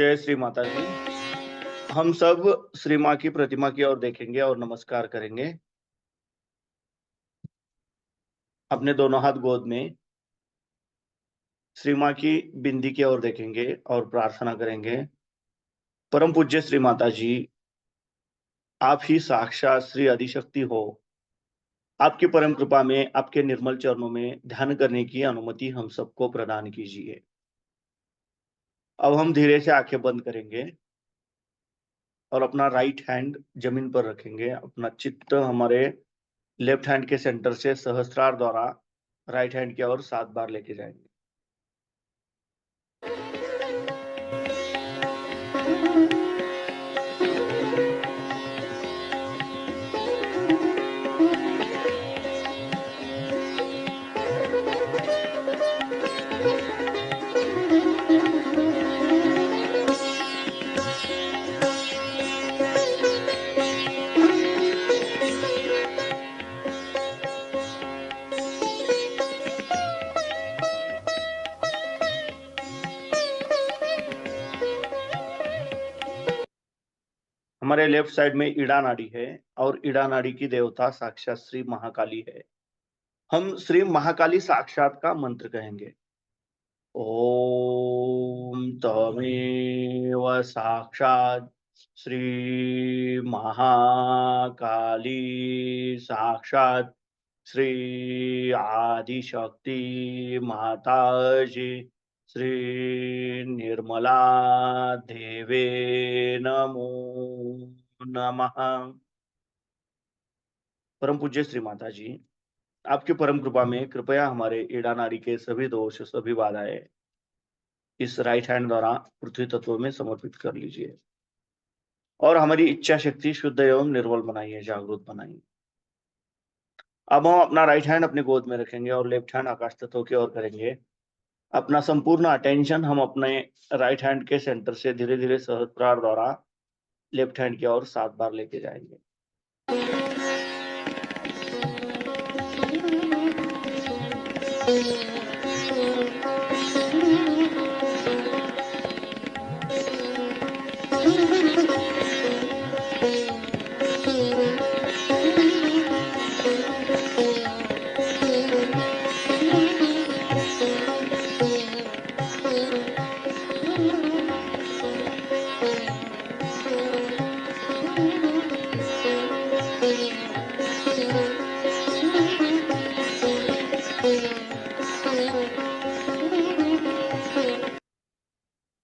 जय श्री माता जी। हम सब श्री माँ की प्रतिमा की ओर देखेंगे और नमस्कार करेंगे। अपने दोनों हाथ गोद में श्री माँ की बिंदी की ओर देखेंगे और प्रार्थना करेंगे। परम पूज्य श्री माता जी, आप ही साक्षात श्री आदिशक्ति हो। आपकी परम कृपा में, आपके निर्मल चरणों में ध्यान करने की अनुमति हम सबको प्रदान कीजिए। अब हम धीरे से आंखें बंद करेंगे और अपना राइट हैंड जमीन पर रखेंगे। अपना चित्त हमारे लेफ्ट हैंड के सेंटर से सहस्त्रार द्वारा राइट हैंड की ओर 7 बार लेके जाएंगे। हमारे लेफ्ट साइड में ईड़ा नाड़ी है और ईड़ा नाड़ी की देवता साक्षात श्री महाकाली है। हम श्री महाकाली साक्षात का मंत्र कहेंगे। ओम तमेव साक्षात श्री महाकाली साक्षात श्री आदिशक्ति माताजी श्री निर्मला देवे नमो नमः। परम पूज्य श्री माता जी, आपकी परम कृपा में कृपया हमारे ईड़ा नाड़ी के सभी दोष, सभी बाधाएं इस राइट हैंड द्वारा पृथ्वी तत्व में समर्पित कर लीजिए और हमारी इच्छा शक्ति शुद्ध एवं निर्मल बनाइए, जागृत बनाइए। अब हम अपना राइट हैंड अपने गोद में रखेंगे और लेफ्ट हैंड आकाश तत्व की ओर करेंगे। अपना संपूर्ण अटेंशन हम अपने राइट हैंड के सेंटर से धीरे धीरे सहस्त्रार द्वारा लेफ्ट हैंड की ओर 7 बार लेके जाएंगे।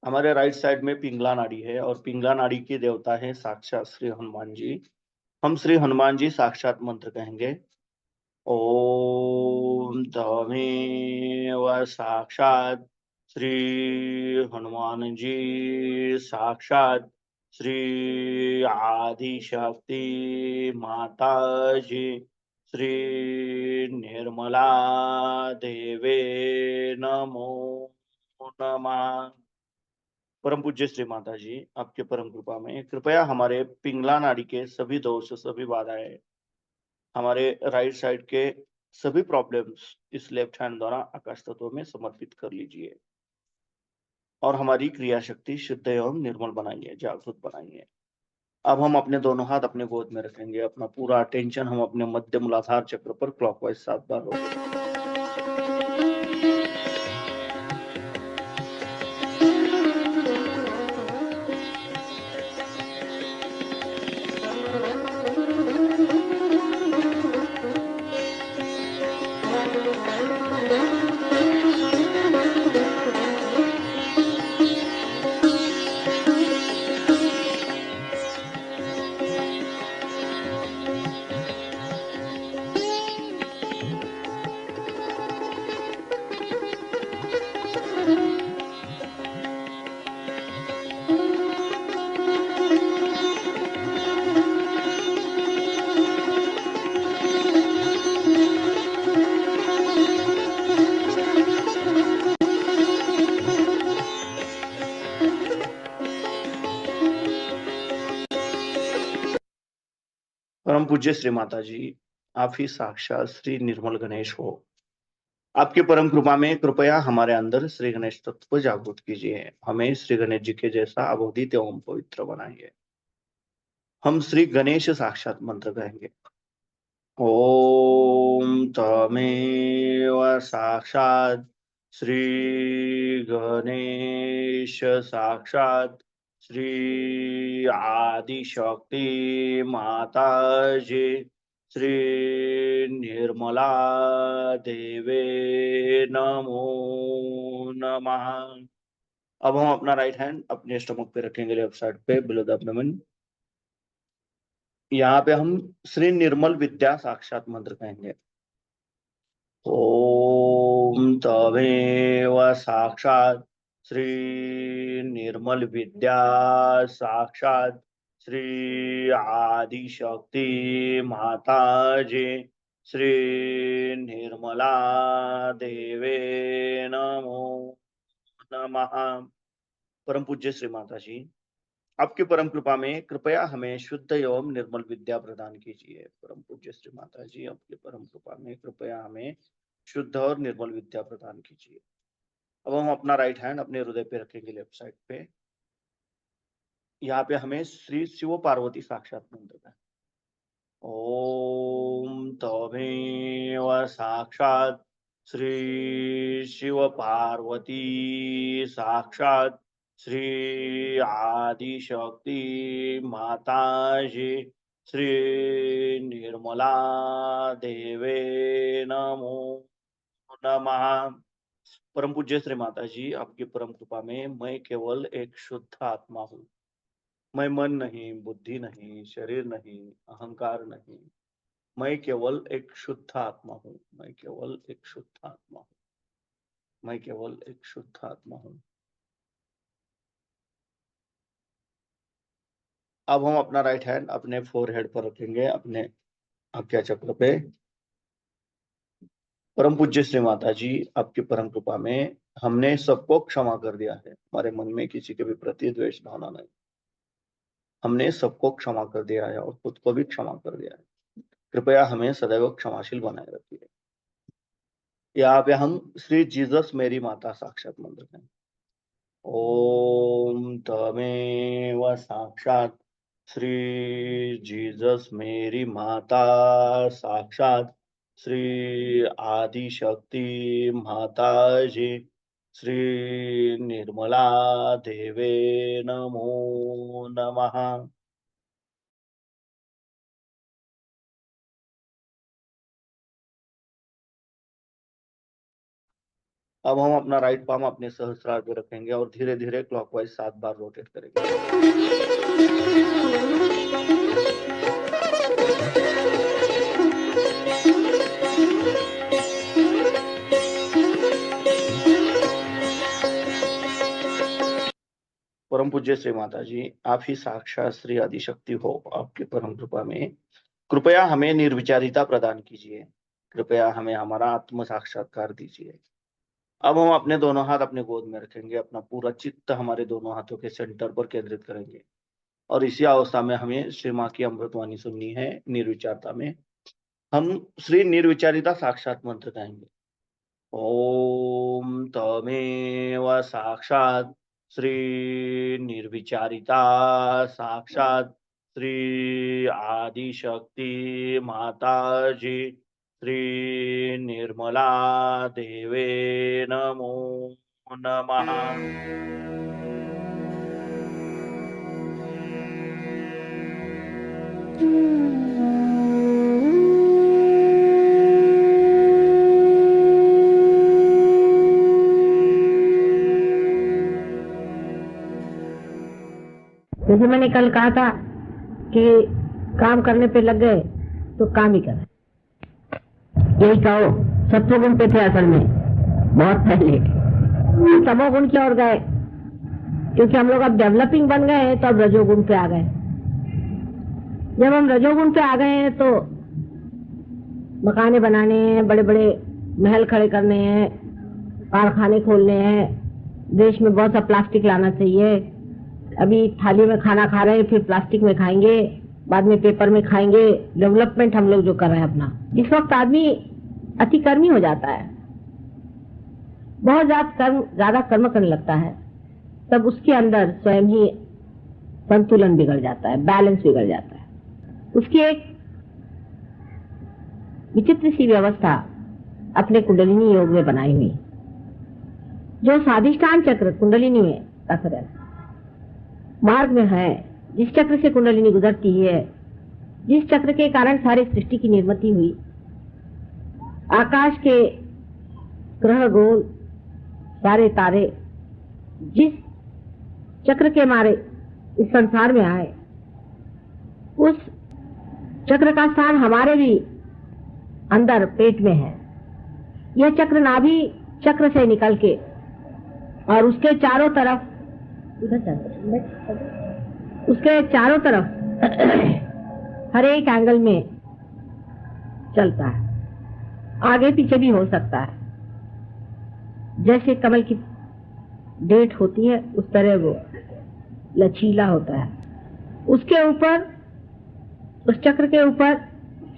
हमारे राइट साइड में पिंगला नाड़ी है और पिंगला नाड़ी की देवता है साक्षात श्री हनुमान जी। हम श्री हनुमान जी साक्षात मंत्र कहेंगे। ओम तमेव साक्षात श्री हनुमान जी साक्षात श्री आदिशक्ति माता जी श्री निर्मला देवे नमो नमः। परम पूज्य श्री माता जी, आपके परम कृपा में कृपया हमारे पिंगला नाड़ी के सभी दोष, सभी बाधाएं, हमारे राइट साइड के सभी प्रॉब्लम्स इस लेफ्ट हैंड द्वारा आकाश तत्व में समर्पित कर लीजिए और हमारी क्रिया शक्ति शुद्ध एवं निर्मल बनाइए, जागृत बनाइए। अब हम अपने दोनों हाथ अपने गोद में रखेंगे। अपना पूरा अटेंशन हम अपने मध्य मूलाधार चक्र पर क्लॉकवाइज 7 बार रोकेंगे। परम पूज्य श्री माता जी, आप ही साक्षात श्री निर्मल गणेश हो। आपकी परम कृपा में कृपया हमारे अंदर श्री गणेश तत्व को जागृत कीजिए। हमें श्री गणेश जी के जैसा अवधूत एवं पवित्र बनाइए। हम श्री गणेश साक्षात मंत्र कहेंगे। ओम तमेव साक्षात श्री गणेश साक्षात श्री आदिशक्ति माता जी श्री निर्मला देवे नमो नमः। अब हम अपना राइट हैंड अपने स्टमक पे रखेंगे, लेफ्ट साइड पे बिलो द एब्डोमेन। यहाँ पे हम श्री निर्मल विद्या साक्षात मंत्र कहेंगे। ओम तमेव साक्षात श्री निर्मल विद्या साक्षात श्री आदिशक्ति माता जी श्री निर्मला देवे नमो नमः। परम पूज्य श्री माता जी, आपकी परम कृपा में कृपया हमें शुद्ध एवं निर्मल विद्या प्रदान कीजिए। परम पूज्य श्री माता जी, आपकी परम कृपा में कृपया हमें शुद्ध और निर्मल विद्या प्रदान कीजिए। अब हम अपना राइट हैंड अपने हृदय पे रखेंगे, लेफ्ट साइड पे। यहाँ पे हमें श्री शिव पार्वती साक्षात मंत्र का ओम तमेव साक्षात श्री शिव पार्वती साक्षात श्री आदिशक्ति माता जी श्री निर्मला देवे नमो नमः। परम पूज्य श्री माता जी, आपकी परम कृपा में मैं केवल एक शुद्ध आत्मा हूँ। मैं मन नहीं, बुद्धि नहीं, शरीर नहीं, अहंकार नहीं। मैं केवल एक शुद्ध आत्मा हूँ। मैं केवल एक शुद्ध आत्मा हूँ। मैं केवल एक शुद्ध आत्मा हूँ। अब हम अपना राइट हैंड अपने फोरहेड पर रखेंगे, अपने आज्ञा चक्र पे। परम पूज्य श्री माता जी, आपकी परम कृपा में हमने सबको क्षमा कर दिया है। हमारे मन में किसी के भी प्रति द्वेष भावना नहीं। हमने सबको क्षमा कर दिया है और खुद को भी क्षमा कर दिया है। कृपया हमें सदैव क्षमाशील बनाए रखिए। यहाँ पे हम श्री जीसस मेरी माता साक्षात मंत्र हैं। ओम तमेव साक्षात श्री जीसस मेरी माता साक्षात श्री आदिशक्ति माता जी श्री निर्मला देवे नमो नमः। अब हम अपना राइट पाम अपने सहस्रार पे रखेंगे और धीरे धीरे क्लॉकवाइज 7 बार रोटेट करेंगे। परम पूज्य श्री माता जी, आप ही साक्षात श्री आदिशक्ति हो। आपकी परम कृपा में कृपया हमें निर्विचारिता प्रदान कीजिए। कृपया हमें हमारा आत्म साक्षात्कार दीजिए। अब हम अपने दोनों हाथ अपने गोद में रखेंगे, अपना पूरा चित्त हमारे दोनों हाथों के सेंटर पर केंद्रित करेंगे और इसी अवस्था में हमें श्री माँ की अमृतवाणी सुननी है। निर्विचारता में हम श्री निर्विचारिता साक्षात मंत्र कहेंगे। ओम तमेव साक्षात श्री निर्विचारिता साक्षात श्री आदिशक्ति माता जी श्री निर्मला देवे नमो नमः। जैसे मैंने कल कहा था कि काम करने पे लग गए तो काम ही कर, यही कहो। सत्वगुण पे थे असल में बहुत पहले, तमोगुण की ओर गए क्योंकि हम लोग अब डेवलपिंग बन गए हैं, तो अब रजोगुण पे आ गए। जब हम रजोगुण पे आ गए हैं तो मकाने बनाने हैं, बड़े बड़े महल खड़े करने हैं, कारखाने खोलने हैं, देश में बहुत सा प्लास्टिक लाना चाहिए। अभी थाली में खाना खा रहे हैं, फिर प्लास्टिक में खाएंगे, बाद में पेपर में खाएंगे। डेवलपमेंट हम लोग जो कर रहे हैं अपना, इस वक्त आदमी अतिकर्मी हो जाता है। बहुत ज्यादा कर्म करने लगता है, तब उसके अंदर स्वयं ही संतुलन बिगड़ जाता है, बैलेंस बिगड़ जाता है। उसकी एक विचित्र सी व्यवस्था अपने कुंडलिनी योग में बनाई हुई, जो स्वाधिष्ठान चक्र कुंडलिनी में अक्सर मार्ग में है, जिस चक्र से कुंडलिनी गुजरती है, जिस चक्र के कारण सारी सृष्टि की निर्मिति हुई, आकाश के ग्रह गोल सारे तारे जिस चक्र के मारे इस संसार में आए, उस चक्र का स्थान हमारे भी अंदर पेट में है। यह चक्र नाभि चक्र से निकल के और उसके चारों तरफ हर एक एंगल में चलता है, आगे पीछे भी हो सकता है। जैसे कमल की डेट होती है उस तरह वो लचीला होता है। उसके ऊपर, उस चक्र के ऊपर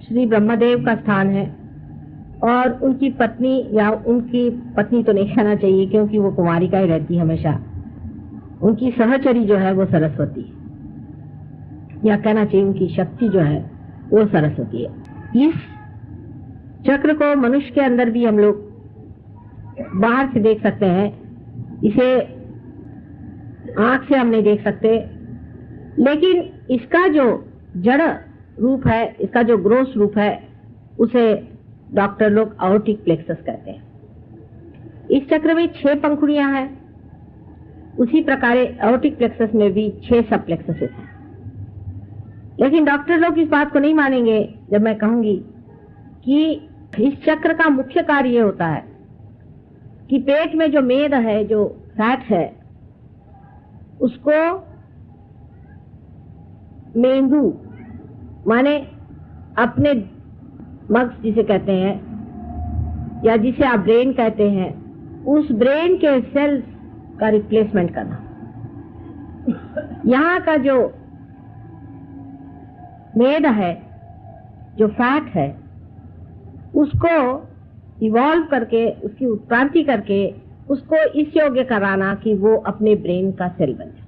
श्री ब्रह्मदेव का स्थान है और उनकी पत्नी, या उनकी पत्नी तो नहीं कहना चाहिए क्योंकि वो कुमारिका ही रहती है हमेशा, उनकी सहचरी जो है वो सरस्वती, या कहना चाहिए उनकी शक्ति जो है वो सरस्वती है। इस चक्र को मनुष्य के अंदर भी हम लोग बाहर से देख सकते हैं, इसे आंख से हम नहीं देख सकते, लेकिन इसका जो जड़ रूप है, इसका जो ग्रोस रूप है, उसे डॉक्टर लोग आउटिक प्लेक्सस कहते हैं। इस चक्र में 6 पंखुड़ियां हैं, उसी प्रकार आउटिक प्लेक्सस में भी 6 सब प्लेक्सस हैं। लेकिन डॉक्टर लोग इस बात को नहीं मानेंगे जब मैं कहूंगी कि इस चक्र का मुख्य कार्य ये होता है कि पेट में जो मेद है, जो फैट है, उसको मेंदू माने अपने मग्स जिसे कहते हैं या जिसे आप ब्रेन कहते हैं, उस ब्रेन के सेल्स का रिप्लेसमेंट करना। यहाँ का जो मेद है, जो फैट है, उसको इवॉल्व करके, उसकी उत्क्रांति करके उसको इस योग्य कराना कि वो अपने ब्रेन का सेल बन जाए।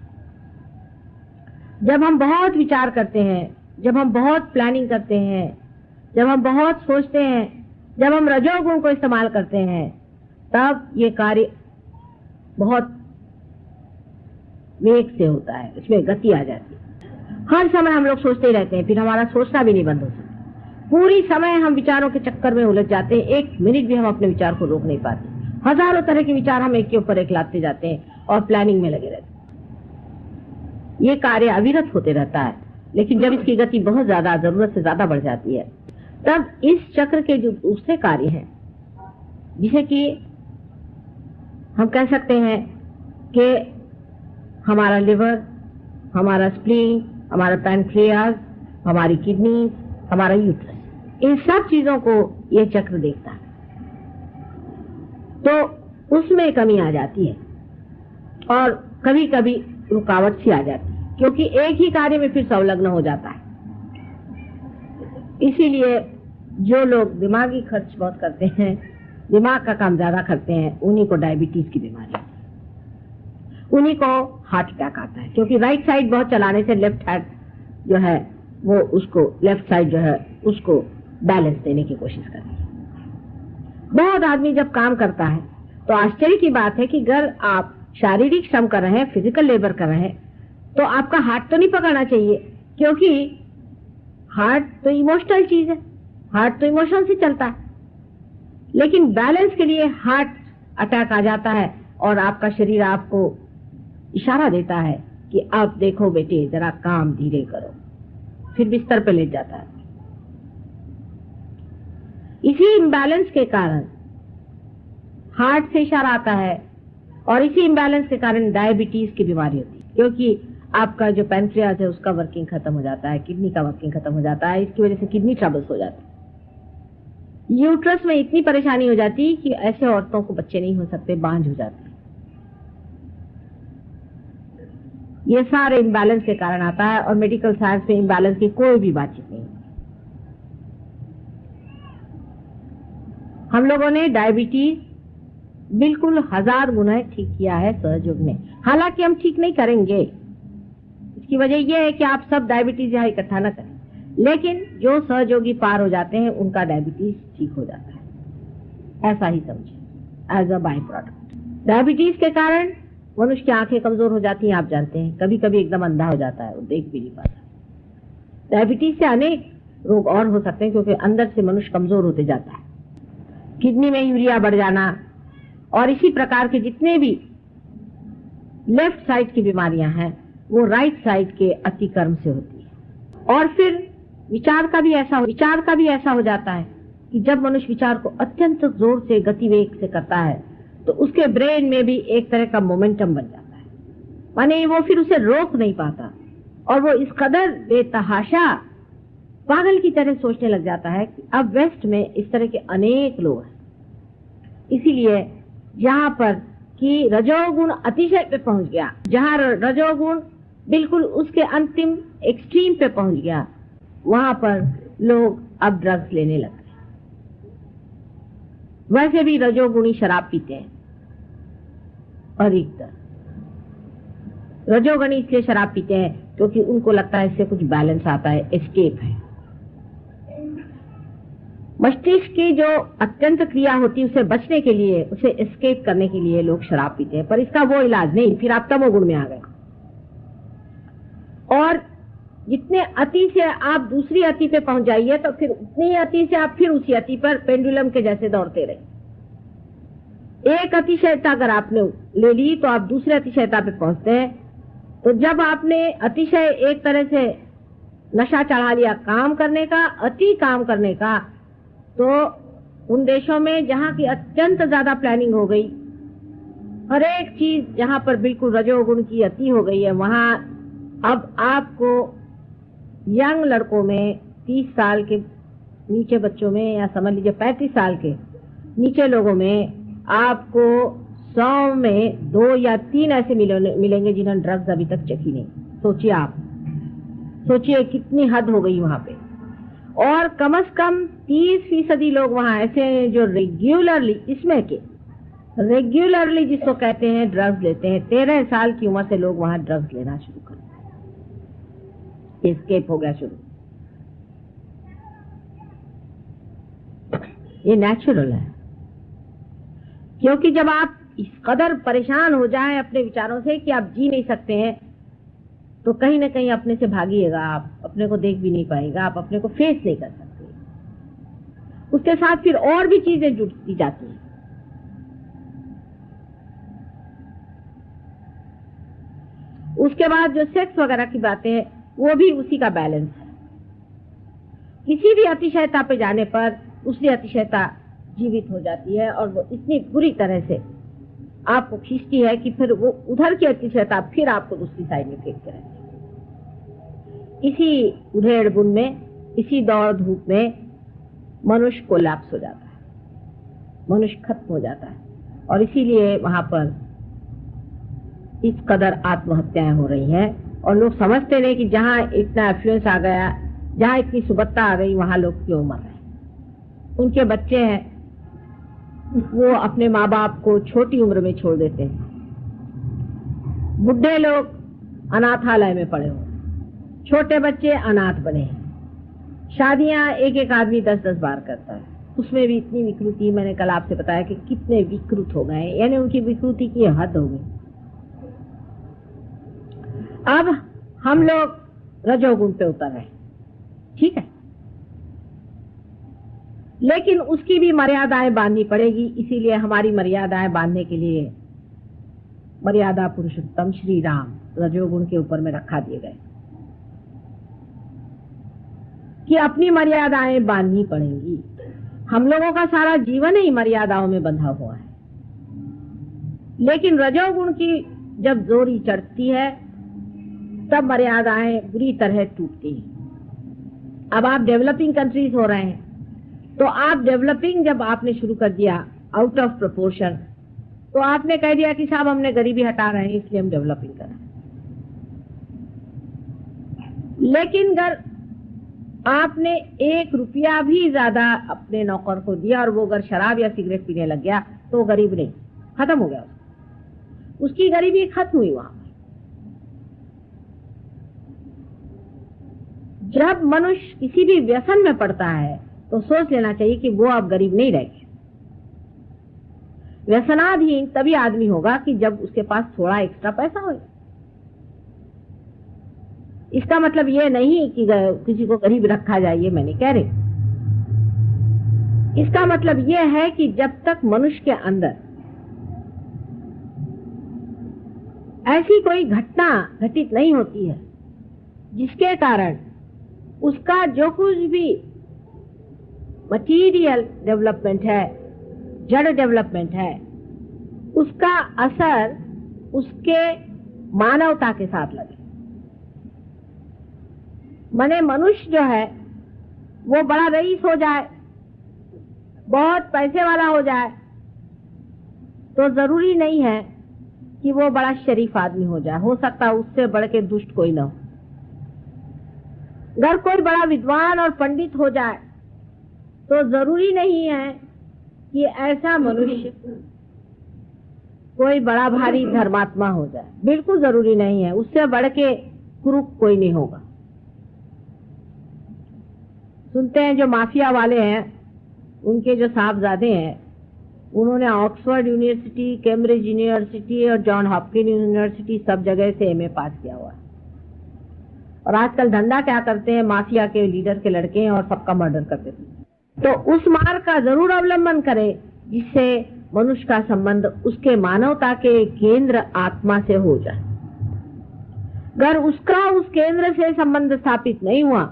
जब हम बहुत विचार करते हैं, जब हम बहुत प्लानिंग करते हैं, जब हम बहुत सोचते हैं, जब हम रजोगुण को इस्तेमाल करते हैं, तब ये कार्य बहुत वेग से होता है, उसमें गति आ जाती है। हर समय हम लोग सोचते ही रहते हैं, फिर हमारा सोचना भी नहीं बंद हो सकता। पूरी समय हम विचारों के चक्कर में उलझ जाते हैं, एक मिनट भी हम अपने विचार को रोक नहीं पाते। हजारों तरह के विचार हम एक के ऊपर एक लाते जाते हैं और प्लानिंग में लगे रहते हैं। ये कार्य अविरत होते रहता है, लेकिन जब इसकी गति बहुत ज्यादा, जरूरत से ज्यादा बढ़ जाती है, तब इस चक्र के जो दूसरे कार्य हैं, जिसे कि हम कह सकते हैं कि हमारा लिवर, हमारा स्प्लीन, हमारा पैनक्रियाज, हमारी किडनी, हमारा यूट्रस, इन सब चीजों को ये चक्र देखता है, तो उसमें कमी आ जाती है और कभी कभी रुकावट सी आ जाती है, क्योंकि एक ही कार्य में फिर संलग्न हो जाता है। इसीलिए जो लोग दिमागी खर्च बहुत करते हैं, दिमाग का काम ज्यादा करते हैं, उन्हीं को डायबिटीज की बीमारी आती है, उन्हीं को हार्ट अटैक आता है, क्योंकि राइट साइड बहुत चलाने से लेफ्ट हैंड जो है वो उसको, लेफ्ट साइड जो है उसको बैलेंस देने की कोशिश करती है। बहुत आदमी जब काम करता है तो आश्चर्य की बात है कि अगर आप शारीरिक श्रम कर रहे हैं, फिजिकल लेबर कर रहे हैं, तो आपका हार्ट तो नहीं पकड़ना चाहिए, क्योंकि हार्ट तो इमोशनल चीज है, हार्ट तो इमोशन से चलता है। लेकिन बैलेंस के लिए हार्ट अटैक आ जाता है और आपका शरीर आपको इशारा देता है कि अब देखो बेटे, जरा काम धीरे करो, फिर बिस्तर पे लेट जाता है। इसी इम्बैलेंस के कारण हार्ट से इशारा आता है और इसी इम्बैलेंस के कारण डायबिटीज की बीमारी होती है, क्योंकि आपका जो पैनक्रियाज है उसका वर्किंग खत्म हो जाता है, किडनी का वर्किंग खत्म हो जाता है, इसकी वजह से किडनी ट्रबल्स हो जाते हैं। यूट्रस में इतनी परेशानी हो जाती है कि ऐसे औरतों को बच्चे नहीं हो सकते, बांझ हो जाते हैं। ये सारे इम्बैलेंस के कारण आता है और मेडिकल साइंस में इम्बैलेंस की कोई भी बातचीत नहीं। हम लोगों ने डायबिटीज बिल्कुल 1000 गुना ठीक किया है सहयोग ने। हालांकि हम ठीक नहीं करेंगे, इसकी वजह यह है कि आप सब डायबिटीज यहाँ इकट्ठा न करें, लेकिन जो सहयोगी पार हो जाते हैं उनका डायबिटीज ठीक हो जाता है, ऐसा ही समझे as a by product. Diabetes के कारण मनुष्य की आंखें कमजोर हो जाती हैं, आप जानते हैं, कभी कभी एकदम अंधा हो जाता है, वो देख भी नहीं पाता। डायबिटीज से अनेक रोग और हो सकते हैं क्योंकि अंदर से मनुष्य कमजोर होते जाता है। किडनी में यूरिया बढ़ जाना और इसी प्रकार के जितने भी लेफ्ट साइड की बीमारियां हैं वो राइट साइड के अतिक्रम से होती है। और फिर विचार का भी ऐसा हो जाता है कि जब मनुष्य विचार को अत्यंत जोर से गतिवेग से करता है तो उसके ब्रेन में भी एक तरह का मोमेंटम बन जाता है, माने वो फिर उसे रोक नहीं पाता और वो इस कदर बेतहाशा पागल की तरह सोचने लग जाता है कि अब वेस्ट में इस तरह के अनेक लोग हैं। इसीलिए जहां पर कि रजोगुण अतिशय पे पहुंच गया, जहां रजोगुण बिल्कुल उसके अंतिम एक्सट्रीम पे पहुंच गया, वहां पर लोग अब ड्रग्स लेने लग गए। वैसे भी रजोगुणी शराब पीते हैं अधिकतर। रजोगुणी इसलिए शराब पीते हैं क्योंकि उनको लगता है इससे कुछ बैलेंस आता है, एस्केप है। मस्तिष्क की जो अत्यंत क्रिया होती है उसे बचने के लिए, उसे एस्केप करने के लिए लोग शराब पीते हैं, पर इसका वो इलाज नहीं, फिर आप तमोगुण में आ गए। और जितने अति से आप दूसरी अति पे पहुंच जाइए तो फिर उतनी ही अति से आप फिर उसी अति पर पेंडुलम के जैसे दौड़ते रहे। एक अतिशयता अगर आपने ले ली तो आप दूसरे अतिशयता पे पहुंचते हैं। तो जब आपने अतिशय एक तरह से नशा चढ़ा लिया काम करने का, अति काम करने का, तो उन देशों में जहां की अत्यंत ज्यादा प्लानिंग हो गई, हर एक चीज जहां पर बिल्कुल रजोगुण की अति हो गई है, वहां अब आपको यंग लड़कों में 30 साल के नीचे बच्चों में, या समझ लीजिए 35 साल के नीचे लोगों में, आपको 100 में 2 या 3 ऐसे मिलेंगे जिन्होंने ड्रग्स अभी तक चखी नहीं। सोचिए आप, सोचिए कितनी हद हो गई वहां पे। और कम से कम 30% लोग वहां ऐसे हैं जो रेगुलरली, इसमें के रेगुलरली जिसको कहते हैं ड्रग्स लेते हैं। 13 साल की उम्र से लोग वहां ड्रग्स लेना शुरू कर दिया, एस्केप हो गया शुरू। ये नेचुरल है, क्योंकि जब आप इस कदर परेशान हो जाएं अपने विचारों से कि आप जी नहीं सकते हैं, तो कहीं ना कहीं अपने से भागिएगा, आप अपने को देख भी नहीं पाएगा, आप अपने को फेस नहीं कर सकते। उसके साथ फिर और भी चीजें जुड़ती जाती हैं। उसके बाद जो सेक्स वगैरह की बातें हैं वो भी उसी का बैलेंस है। किसी भी अतिशयता पे जाने पर दूसरी अतिशयता जीवित हो जाती है और वो इतनी बुरी तरह से आपको खींचती है कि फिर वो उधर की अतिशयता फिर आपको दूसरी साइड में फेंकते रहती है। इसी उधेड़ बुन में, इसी दौड़ धूप में मनुष्य कोलैप्स हो जाता है, मनुष्य खत्म हो जाता है। और इसीलिए वहां पर इस कदर आत्महत्याएं हो रही हैं। और लोग समझते नहीं कि जहां इतना एफ्लुएंस आ गया, जहां इतनी सुबत्ता आ गई, वहां लोग क्यों मर रहे हैं। उनके बच्चे हैं, वो अपने माँ बाप को छोटी उम्र में छोड़ देते हैं। बुढ़े लोग अनाथालय में पड़े हुए, छोटे बच्चे अनाथ बने हैं। शादियां एक एक आदमी 10-10 बार करता है, उसमें भी इतनी विकृति। मैंने कल आपसे बताया कि कितने विकृत हो गए, यानी उनकी विकृति की हद हो गई। अब हम लोग रजोगुण पे उतर रहे, ठीक है, लेकिन उसकी भी मर्यादाएं बांधनी पड़ेगी। इसीलिए हमारी मर्यादाएं बांधने के लिए मर्यादा पुरुषोत्तम श्री राम रजोगुण के ऊपर में रखा दिए गए कि अपनी मर्यादाएं बांधनी पड़ेंगी। हम लोगों का सारा जीवन ही मर्यादाओं में बंधा हुआ है, लेकिन रजोगुण की जब जोरी चढ़ती है तब मर्यादाएं बुरी तरह टूटती हैं। अब आप डेवलपिंग कंट्रीज हो रहे हैं, तो आप डेवलपिंग जब आपने शुरू कर दिया आउट ऑफ प्रोपोर्शन, तो आपने कह दिया कि साहब हमने गरीबी हटा रहे हैं इसलिए हम डेवलपिंग कर रहे हैं। लेकिन अगर आपने 1 रुपया भी ज्यादा अपने नौकर को दिया और वो अगर शराब या सिगरेट पीने लग गया तो गरीब नहीं, खत्म हो गया, उसकी गरीबी खत्म हुई वहां। जब मनुष्य किसी भी व्यसन में पड़ता है तो सोच लेना चाहिए कि वो अब गरीब नहीं रहेगा। व्यसनाधीन तभी आदमी होगा कि जब उसके पास थोड़ा एक्स्ट्रा पैसा हो। इसका मतलब ये नहीं कि किसी को गरीब रखा जाए, ये मैं नहीं कह रही। इसका मतलब ये है कि जब तक मनुष्य के अंदर ऐसी कोई घटना घटित नहीं होती है जिसके कारण उसका जो कुछ भी मटीरियल डेवलपमेंट है, जड़ डेवलपमेंट है, उसका असर उसके मानवता के साथ लगे। माने मनुष्य जो है वो बड़ा रईस हो जाए, बहुत पैसे वाला हो जाए, तो जरूरी नहीं है कि वो बड़ा शरीफ आदमी हो जाए। हो सकता है उससे बढ़ के दुष्ट कोई ना हो। अगर कोई बड़ा विद्वान और पंडित हो जाए तो जरूरी नहीं है कि ऐसा मनुष्य कोई बड़ा भारी धर्मात्मा हो जाए। बिल्कुल जरूरी नहीं है। उससे बढ़ के कुरूप कोई नहीं होगा। सुनते हैं जो माफिया वाले हैं, उनके जो साहबजादे हैं, उन्होंने ऑक्सफोर्ड यूनिवर्सिटी, कैम्ब्रिज यूनिवर्सिटी और जॉन हॉपकिंस यूनिवर्सिटी सब जगह से एमए पास किया हुआ है। और आजकल धंधा क्या करते हैं, माफिया के लीडर के लड़के हैं और सबका मर्डर करते थे। तो उस मार्ग का जरूर अवलंबन करें जिससे मनुष्य का संबंध उसके मानवता के केंद्र आत्मा से हो जाए। अगर उसका उस केंद्र से संबंध स्थापित नहीं हुआ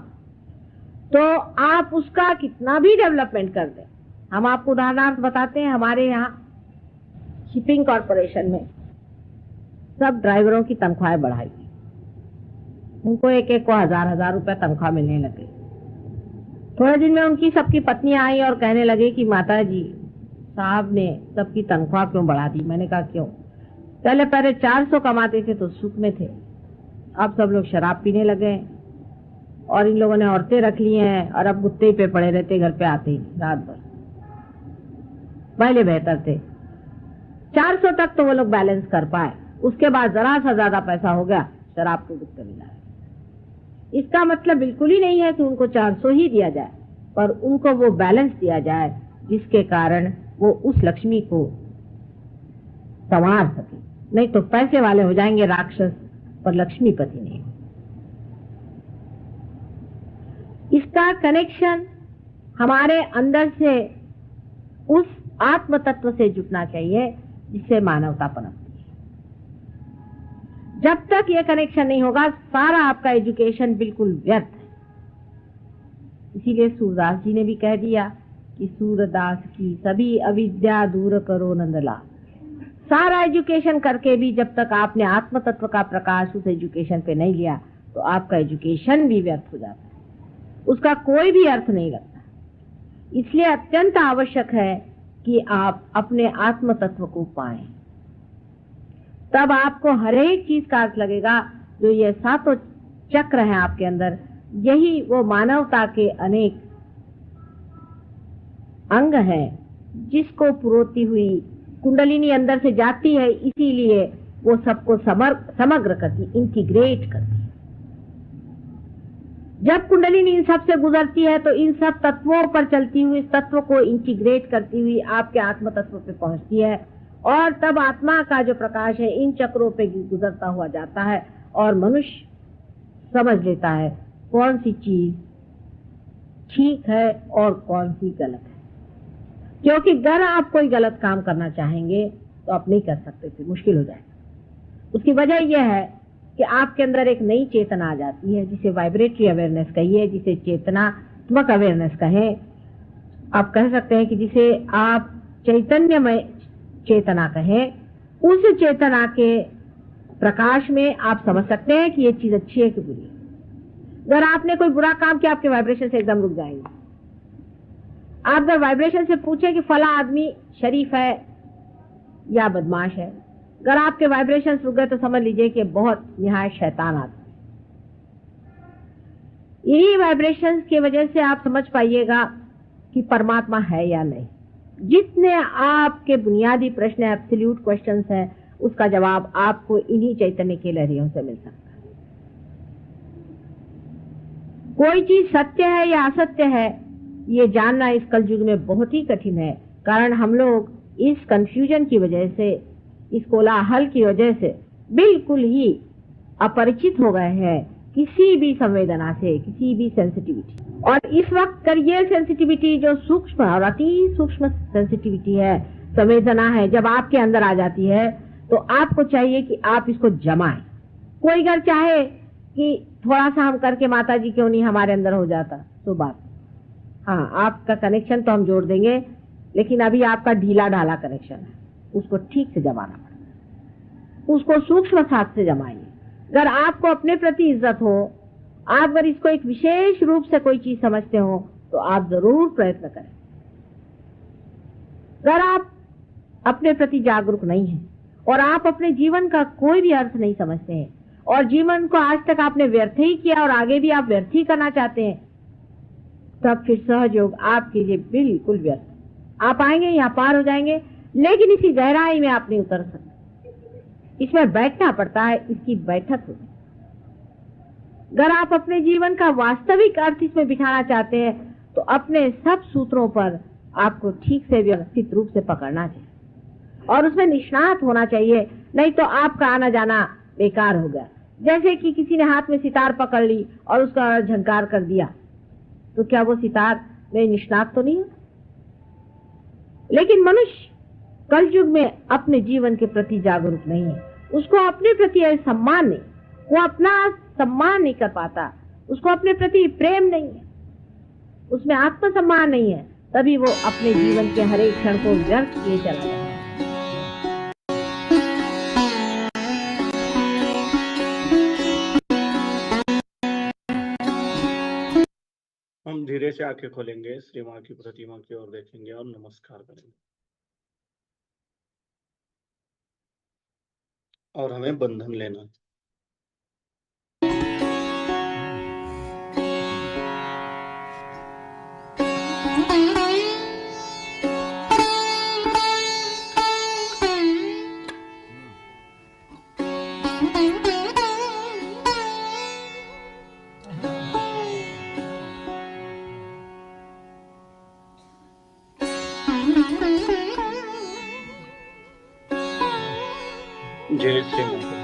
तो आप उसका कितना भी डेवलपमेंट कर दें। हम आपको उदाहरणार्थ बताते हैं, हमारे यहाँ शिपिंग कॉरपोरेशन में सब ड्राइवरों की तनख्वाहें बढ़ाई, उनको एक एक को 1000 रुपए तनख्वाह मिलने लगे। थोड़े दिन में उनकी सबकी पत्नियां आई और कहने लगे कि माता जी, साहब ने सबकी तनख्वाह क्यों बढ़ा दी। मैंने कहा क्यों? पहले 400 कमाते थे तो सुख में थे, अब सब लोग शराब पीने लगे और इन लोगों ने औरतें रख ली हैं और अब गुत्ते पे पड़े रहते, घर पे आते ही रात भर। पहले बेहतर थे, 400 तक तो वो लोग बैलेंस कर पाए, उसके बाद जरा सा ज्यादा पैसा हो गया, शराब को गुत्ते मिला। इसका मतलब बिल्कुल ही नहीं है कि उनको 400 ही दिया जाए, पर उनको वो बैलेंस दिया जाए जिसके कारण वो उस लक्ष्मी को संवार सके। नहीं तो पैसे वाले हो जाएंगे राक्षस, पर लक्ष्मीपति नहीं। इसका कनेक्शन हमारे अंदर से उस आत्म तत्व से जुटना चाहिए जिससे मानवता पनपती है। जब तक ये कनेक्शन नहीं होगा सारा आपका एजुकेशन बिल्कुल व्यर्थ है। इसीलिए सूरदास जी ने भी कह दिया कि सूरदास की सभी अविद्या दूर करो नंदलाल। सारा एजुकेशन करके भी जब तक आपने आत्म तत्व का प्रकाश उस एजुकेशन पे नहीं लिया तो आपका एजुकेशन भी व्यर्थ हो जाता है, उसका कोई भी अर्थ नहीं लगता। इसलिए अत्यंत आवश्यक है कि आप अपने आत्म तत्व को पाएं, तब आपको हर एक चीज का अर्थ लगेगा। जो ये सातों चक्र हैं आपके अंदर, यही वो मानवता के अनेक अंग हैं जिसको पुरोती हुई कुंडलिनी अंदर से जाती है, इसीलिए वो सबको समग्र करती, इंटीग्रेट करती। जब कुंडलिनी इन सब से गुजरती है तो इन सब तत्वों पर चलती हुई, तत्व को इंटीग्रेट करती हुई आपके आत्म तत्व पे पहुंचती है, और तब आत्मा का जो प्रकाश है इन चक्रों पे गुजरता हुआ जाता है और मनुष्य समझ लेता है कौन सी चीज ठीक है और कौन सी गलत है। क्योंकि अगर आप कोई गलत काम करना चाहेंगे तो आप नहीं कर सकते, फिर मुश्किल हो जाएगा। उसकी वजह यह है कि आपके अंदर एक नई चेतना आ जाती है, जिसे वाइब्रेटरी अवेयरनेस कहिए, जिसे चेतनात्मक अवेयरनेस कहें। आप कह सकते हैं कि जिसे आप चैतन्यमय चेतना कहें। उस चेतना के प्रकाश में आप समझ सकते हैं कि ये चीज अच्छी है कि बुरी है। अगर आपने कोई बुरा काम किया, आपके वाइब्रेशन से एकदम रुक जाएंगे। आप अगर वाइब्रेशन से पूछे कि फला आदमी शरीफ है या बदमाश है, अगर आपके वाइब्रेशन रुक गए तो समझ लीजिए कि बहुत निहायत शैतान आदमी। यही वाइब्रेशंस की वजह से आप समझ पाइएगा कि परमात्मा है या नहीं। जितने आपके बुनियादी प्रश्न है, एब्सोल्यूट क्वेश्चंस है, उसका जवाब आपको इन्हीं चैतन्य की लहरियों से मिल सकता है। कोई चीज सत्य है या असत्य है, ये जानना इस कलयुग में बहुत ही कठिन है। कारण हम लोग इस कंफ्यूजन की वजह से, इस कोलाहल की वजह से बिल्कुल ही अपरिचित हो गए हैं किसी भी संवेदना से, किसी भी सेंसिटिविटी। और इस वक्त कर ये सेंसिटिविटी जो सूक्ष्म और अति सूक्ष्म सेंसिटिविटी है, संवेदना है, जब आपके अंदर आ जाती है तो आपको चाहिए कि आप इसको जमाएं। कोई अगर चाहे कि थोड़ा सा हम करके माता जी क्यों नहीं हमारे अंदर हो जाता, तो बात, हाँ, आपका कनेक्शन तो हम जोड़ देंगे, लेकिन अभी आपका ढीला ढाला कनेक्शन है, उसको ठीक से जमाना पड़ेगा, उसको सूक्ष्म साथ से जमाइए। अगर आपको अपने प्रति इज्जत हो, आप अगर इसको एक विशेष रूप से कोई चीज समझते हो, तो आप जरूर प्रयत्न करें। अगर आप अपने प्रति जागरूक नहीं हैं और आप अपने जीवन का कोई भी अर्थ नहीं समझते हैं और जीवन को आज तक आपने व्यर्थ ही किया और आगे भी आप व्यर्थ ही करना चाहते हैं, तब फिर सहयोग आपके लिए बिल्कुल व्यर्थ। आप आएंगे यहाँ पार हो जाएंगे, लेकिन इसी गहराई में आप नहीं उतर सकते। इसमें बैठना पड़ता है, इसकी बैठक होती है। अगर आप अपने जीवन का वास्तविक अर्थ इसमें बिठाना चाहते हैं, तो अपने सब सूत्रों पर आपको ठीक से व्यवस्थित रूप से पकड़ना चाहिए और उसमें निष्णात होना चाहिए, नहीं तो आपका आना जाना बेकार हो गया। जैसे कि किसी ने हाथ में सितार पकड़ ली और उसका झंकार कर दिया, तो क्या वो सितार में निष्णात तो नहीं है? लेकिन मनुष्य कलयुग में अपने जीवन के प्रति जागरूक नहीं है, उसको अपने प्रति सम्मान नहीं, वो अपना सम्मान नहीं कर पाता, उसको अपने प्रति प्रेम नहीं है, उसमें आत्मसम्मान नहीं है, तभी वो अपने जीवन के हर एक क्षण को व्यर्थ किए चला जाता है। हम धीरे से आंखें खोलेंगे, श्री मां की प्रतिमा की ओर देखेंगे और नमस्कार करेंगे और हमें बंधन लेना है। जय श्री माता।